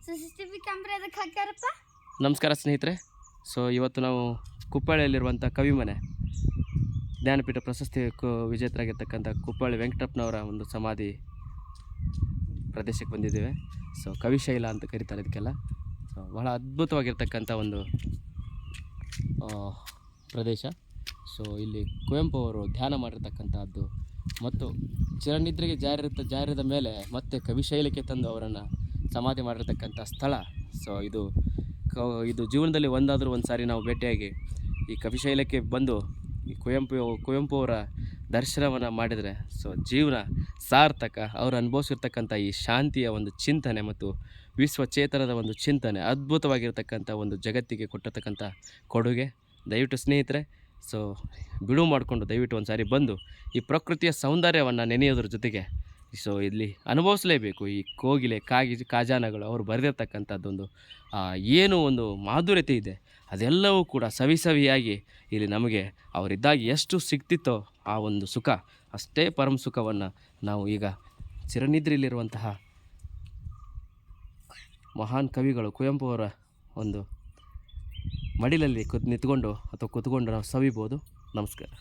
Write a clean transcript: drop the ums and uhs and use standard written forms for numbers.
CCTV camera ಅದಕ್ಕೆ ಹಾಕ್ಯಾರಪ್ಪ. ನಮಸ್ಕಾರ ಸ್ನೇಹಿತರೆ. ಸೊ ಇವತ್ತು ನಾವು ಕುಪ್ಪಳ್ಳಿಯಲ್ಲಿರುವಂಥ ಕವಿಮನೆ ಜ್ಞಾನಪೀಠ ಪ್ರಶಸ್ತಿ ವಿಜೇತರಾಗಿರ್ತಕ್ಕಂಥ ಕುಪ್ಪಳ್ಳಿ ವೆಂಕಟಪ್ಪನವರ ಒಂದು ಸಮಾಧಿ ಪ್ರದೇಶಕ್ಕೆ ಬಂದಿದ್ದೇವೆ. ಸೊ ಕವಿಶೈಲ ಅಂತ ಕರೀತಾರೆ ಇದಕ್ಕೆಲ್ಲ. ಸೊ ಬಹಳ ಅದ್ಭುತವಾಗಿರ್ತಕ್ಕಂಥ ಒಂದು ಪ್ರದೇಶ. ಸೊ ಇಲ್ಲಿ ಕುವೆಂಪು ಅವರು ಧ್ಯಾನ ಮಾಡಿರ್ತಕ್ಕಂಥದ್ದು ಮತ್ತು ಚಿರನಿದ್ರೆಗೆ ಜಾರಿದ ಮೇಲೆ ಮತ್ತೆ ಕವಿಶೈಲಕ್ಕೆ ತಂದು ಅವರನ್ನು ಸಮಾಧಿ ಮಾಡಿರ್ತಕ್ಕಂಥ ಸ್ಥಳ. ಸೊ ಇದು ಜೀವನದಲ್ಲಿ ಒಂದಾದರೂ ಒಂದು ಸಾರಿ ನಾವು ಭೇಟಿಯಾಗಿ ಈ ಕವಿಶೈಲಕ್ಕೆ ಬಂದು ಈ ಕುವೆಂಪು ಅವರ ದರ್ಶನವನ್ನು ಮಾಡಿದರೆ ಸೊ ಜೀವನ ಸಾರ್ಥಕ. ಅವರು ಅನುಭವಿಸಿರ್ತಕ್ಕಂಥ ಈ ಶಾಂತಿಯ ಒಂದು ಚಿಂತನೆ ಮತ್ತು ವಿಶ್ವಚೇತನದ ಒಂದು ಚಿಂತನೆ ಅದ್ಭುತವಾಗಿರ್ತಕ್ಕಂಥ ಒಂದು ಜಗತ್ತಿಗೆ ಕೊಟ್ಟಿರ್ತಕ್ಕಂಥ ಕೊಡುಗೆ. ದಯವಿಟ್ಟು ಸ್ನೇಹಿತರೆ, ಸೊ ಬಿಡುವು ಮಾಡಿಕೊಂಡು ದಯವಿಟ್ಟು ಒಂದು ಸಾರಿ ಬಂದು ಈ ಪ್ರಕೃತಿಯ ಸೌಂದರ್ಯವನ್ನು ನೆನೆಯೋದ್ರ ಜೊತೆಗೆ ಸೊ ಇಲ್ಲಿ ಅನುಭವಿಸಲೇಬೇಕು. ಈ ಕೋಗಿಲೆ ಕಾಜಾನಗಳು ಅವರು ಬರೆದಿರ್ತಕ್ಕಂಥದ್ದೊಂದು ಏನು ಒಂದು ಮಾಧುರ್ಯತೆ ಇದೆ, ಅದೆಲ್ಲವೂ ಕೂಡ ಸವಿಯಾಗಿ ಇಲ್ಲಿ ನಮಗೆ ಅವರಿದ್ದಾಗ ಎಷ್ಟು ಸಿಗ್ತಿತ್ತೋ ಆ ಒಂದು ಸುಖ, ಅಷ್ಟೇ ಪರಮ ಸುಖವನ್ನು ನಾವು ಈಗ ಚಿರನಿದ್ರೆಯಲ್ಲಿರುವಂತಹ ಮಹಾನ್ ಕವಿಗಳು ಕುವೆಂಪು ಅವರ ಒಂದು ಮಡಿಲಲ್ಲಿ ನಿಂತ್ಕೊಂಡು ಅಥವಾ ಕೂತ್ಕೊಂಡು ನಾವು ಸವಿಬೋದು. ನಮಸ್ಕಾರ.